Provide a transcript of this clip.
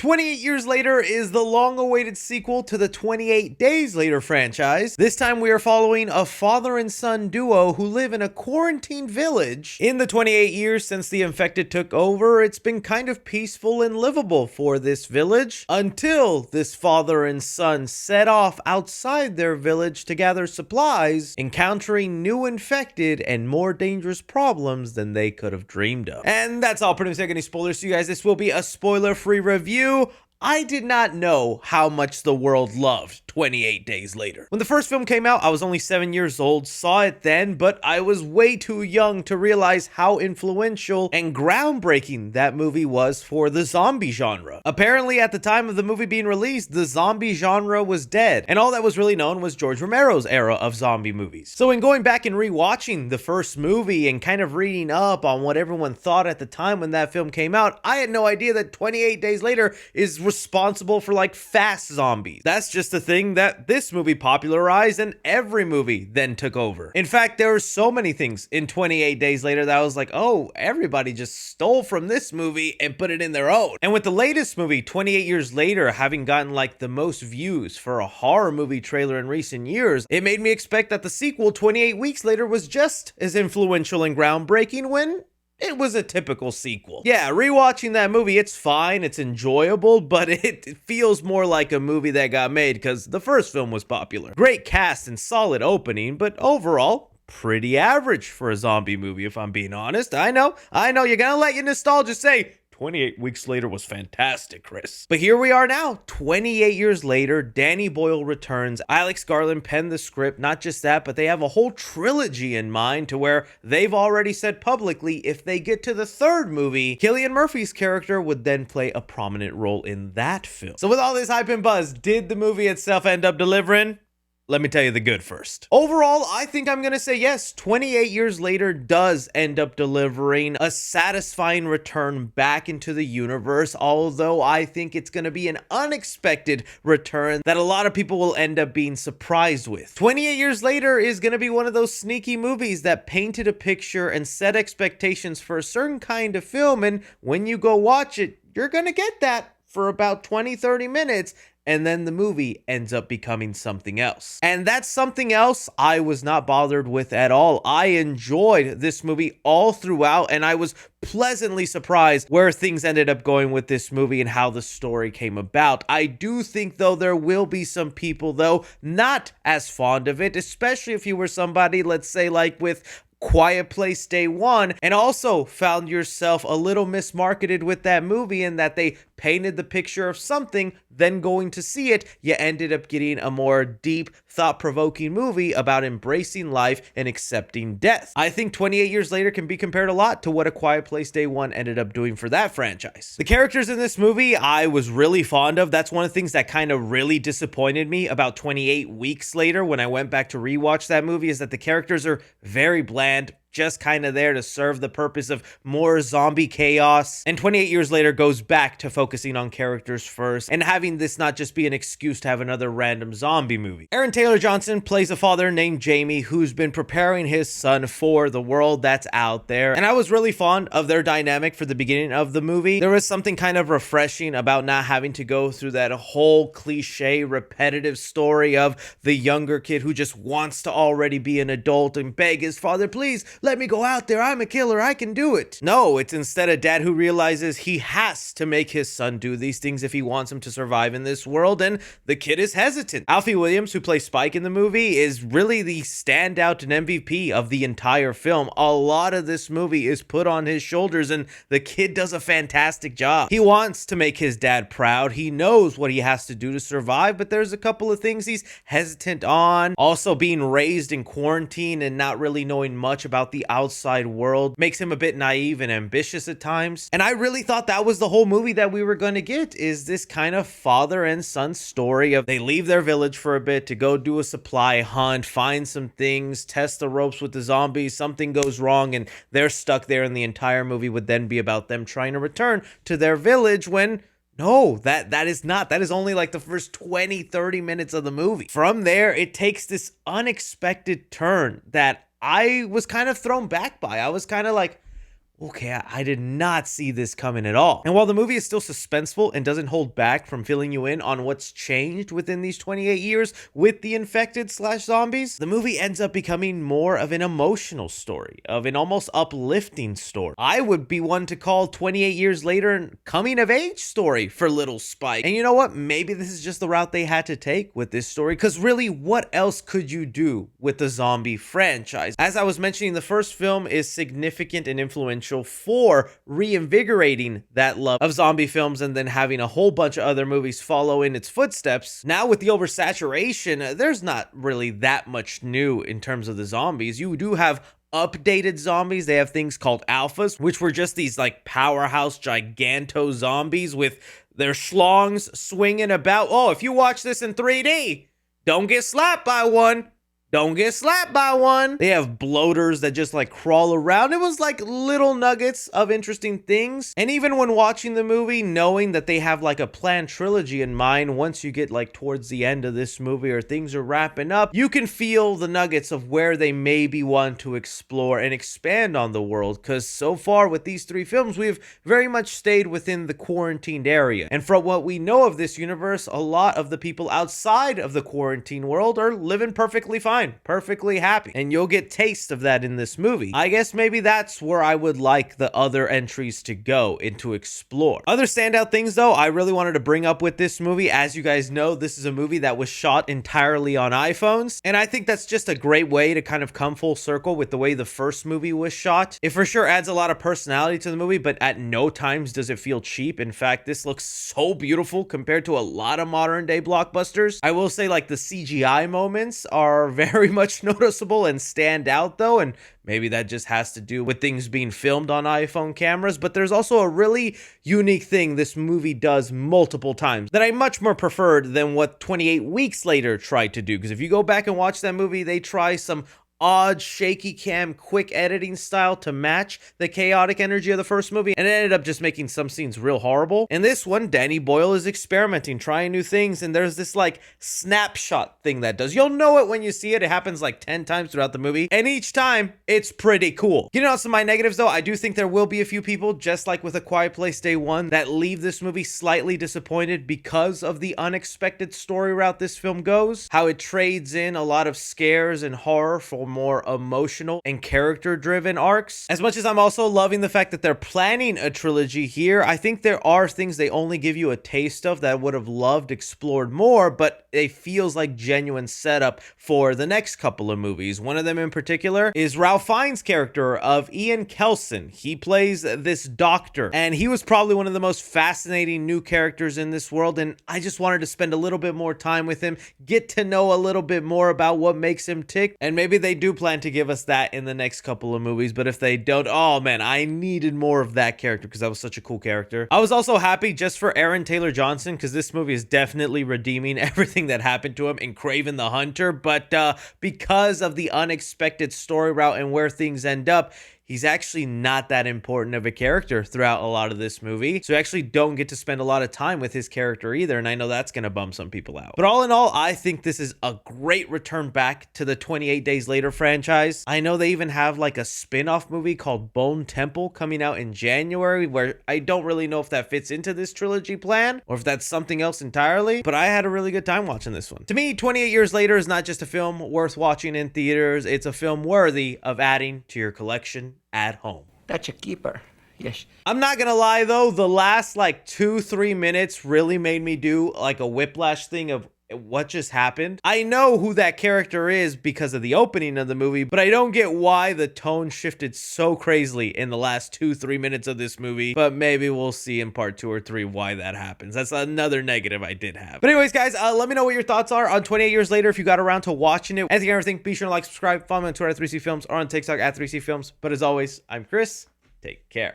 28 Years Later is the long-awaited sequel to the 28 Days Later franchise. This time we are following a father and son duo who live in a quarantine village. In the 28 years since the infected took over, it's been kind of peaceful and livable for this village until this father and son set off outside their village to gather supplies, encountering new infected and more dangerous problems than they could have dreamed of. And that's all. Pretty much any spoilers to you guys. This will be a spoiler-free review. I did not know how much the world loved 28 Days Later. When the first film came out, I was only 7 years old, saw it then, but I was way too young to realize how influential and groundbreaking that movie was for the zombie genre. Apparently, at the time of the movie being released, the zombie genre was dead, and all that was really known was George Romero's era of zombie movies. So in going back and rewatching the first movie and kind of reading up on what everyone thought at the time when that film came out, I had no idea that 28 Days Later is responsible for like fast zombies. That's just the thing that this movie popularized and every movie then took over. In fact, there were so many things in 28 Days Later that I was like, oh, everybody just stole from this movie and put it in their own. And with the latest movie, 28 Years Later, having gotten like the most views for a horror movie trailer in recent years, it made me expect that the sequel, 28 Weeks Later, was just as influential and groundbreaking when it was a typical sequel. Yeah, rewatching that movie, it's fine, it's enjoyable, but it feels more like a movie that got made because the first film was popular. Great cast and solid opening, but overall, pretty average for a zombie movie, if I'm being honest. I know, you're gonna let your nostalgia say, 28 Weeks Later was fantastic, Chris. But here we are now, 28 years later, Danny Boyle returns. Alex Garland penned the script. Not just that, but they have a whole trilogy in mind to where they've already said publicly if they get to the third movie, Cillian Murphy's character would then play a prominent role in that film. So with all this hype and buzz, did the movie itself end up delivering? Let me tell you the good first. Overall, I think I'm gonna say yes, 28 Years Later does end up delivering a satisfying return back into the universe, although I think it's gonna be an unexpected return that a lot of people will end up being surprised with. 28 Years Later is gonna be one of those sneaky movies that painted a picture and set expectations for a certain kind of film, and when you go watch it, you're gonna get that for about 20-30 minutes, and then the movie ends up becoming something else. And that's something else I was not bothered with at all. I enjoyed this movie all throughout, and I was pleasantly surprised where things ended up going with this movie and how the story came about. I do think, though, there will be some people, though, not as fond of it, especially if you were somebody, let's say, like with Quiet Place Day One, and also found yourself a little mismarketed with that movie in that they painted the picture of something, then going to see it, you ended up getting a more deep, thought-provoking movie about embracing life and accepting death. I think 28 Years Later can be compared a lot to what A Quiet Place Day One ended up doing for that franchise. The characters in this movie I was really fond of. That's one of the things that kind of really disappointed me about 28 Weeks Later when I went back to rewatch that movie, is that the characters are very bland, just kind of there to serve the purpose of more zombie chaos. And 28 Years Later goes back to focusing on characters first and having this not just be an excuse to have another random zombie movie. Aaron Taylor Johnson plays a father named Jamie who's been preparing his son for the world that's out there. And I was really fond of their dynamic for the beginning of the movie. There was something kind of refreshing about not having to go through that whole cliche, repetitive story of the younger kid who just wants to already be an adult and beg his father, please, let me go out there. I'm a killer. I can do it. No, it's instead a dad who realizes he has to make his son do these things if he wants him to survive in this world, and the kid is hesitant. Alfie Williams, who plays Spike in the movie, is really the standout and MVP of the entire film. A lot of this movie is put on his shoulders, and the kid does a fantastic job. He wants to make his dad proud. He knows what he has to do to survive, but there's a couple of things he's hesitant on. Also, being raised in quarantine and not really knowing much about the outside world makes him a bit naive and ambitious at times. And I really thought that was the whole movie that we were going to get, is this kind of father and son story of they leave their village for a bit to go do a supply hunt, find some things, test the ropes with the zombies, something goes wrong and they're stuck there, and the entire movie would then be about them trying to return to their village when no, that is only like the first 20-30 minutes of the movie. From there, it takes this unexpected turn that I was kind of thrown back by. I was kind of like, okay, I did not see this coming at all. And while the movie is still suspenseful and doesn't hold back from filling you in on what's changed within these 28 years with the infected slash zombies, the movie ends up becoming more of an emotional story, of an almost uplifting story. I would be one to call 28 years later a coming of age story for little Spike. And you know what? Maybe this is just the route they had to take with this story, because really, what else could you do with the zombie franchise? As I was mentioning, the first film is significant and influential for reinvigorating that love of zombie films and then having a whole bunch of other movies follow in its footsteps. Now with the oversaturation, there's not really that much new in terms of the zombies. You do have updated zombies. They have things called alphas, which were just these like powerhouse giganto zombies with their schlongs swinging about. Oh, if you watch this in 3D, don't get slapped by one. Don't get slapped by one. They have bloaters that just like crawl around. It was like little nuggets of interesting things. And even when watching the movie, knowing that they have like a planned trilogy in mind, once you get like towards the end of this movie or things are wrapping up, you can feel the nuggets of where they maybe want to explore and expand on the world. Because so far with these three films, we've very much stayed within the quarantined area. And from what we know of this universe, a lot of the people outside of the quarantine world are living perfectly fine, perfectly happy, and you'll get taste of that in this movie. I guess maybe that's where I would like the other entries to go and to explore. Other standout things though I really wanted to bring up with this movie, as you guys know, this is a movie that was shot entirely on iPhones, and I think that's just a great way to kind of come full circle with the way the first movie was shot. It for sure adds a lot of personality to the movie, but at no times does it feel cheap. In fact, this looks so beautiful compared to a lot of modern day blockbusters. I will say like the CGI moments are very much noticeable and stand out though, and maybe that just has to do with things being filmed on iPhone cameras. But there's also a really unique thing this movie does multiple times that I much more preferred than what 28 Weeks Later tried to do. Because if you go back and watch that movie, they try some odd shaky cam quick editing style to match the chaotic energy of the first movie, and it ended up just making some scenes real horrible. In this one, Danny Boyle is experimenting, trying new things, and there's this like snapshot thing that does. You'll know it when you see it. It happens like 10 times throughout the movie, and each time it's pretty cool. Getting on some of my negatives though, I do think there will be a few people, just like with A Quiet Place Day 1, that leave this movie slightly disappointed because of the unexpected story route this film goes, how it trades in a lot of scares and horror for more emotional and character driven arcs. As much as I'm also loving the fact that they're planning a trilogy here, I think there are things they only give you a taste of that I would have loved explored more, but it feels like genuine setup for the next couple of movies. One of them in particular is Ralph Fiennes' character of Ian Kelson. He plays this doctor, and he was probably one of the most fascinating new characters in this world, and I just wanted to spend a little bit more time with him, get to know a little bit more about what makes him tick, and maybe they do plan to give us that in the next couple of movies. But if they don't, oh man, I needed more of that character because that was such a cool character. I was also happy just for Aaron Taylor Johnson, because this movie is definitely redeeming everything that happened to him in Kraven the Hunter, but because of the unexpected story route and where things end up, he's actually not that important of a character throughout a lot of this movie. So you actually don't get to spend a lot of time with his character either. And I know that's going to bum some people out. But all in all, I think this is a great return back to the 28 Days Later franchise. I know they even have like a spin-off movie called Bone Temple coming out in January, where I don't really know if that fits into this trilogy plan or if that's something else entirely. But I had a really good time watching this one. To me, 28 Years Later is not just a film worth watching in theaters. It's a film worthy of adding to your collection at home. That's a keeper. Yes. I'm not gonna lie though, the last like 2-3 minutes really made me do like a whiplash thing of what just happened. I know who that character is because of the opening of the movie, but I don't get why the tone shifted so crazily in the last 2-3 minutes of this movie. But maybe we'll see in part 2 or 3 why that happens. That's another negative I did have. But anyways, guys, let me know what your thoughts are on 28 Years Later if you got around to watching it. Anything and everything, be sure to like, subscribe, follow me on Twitter at 3C Films or on TikTok at 3C Films. But as always, I'm Chris. Take care.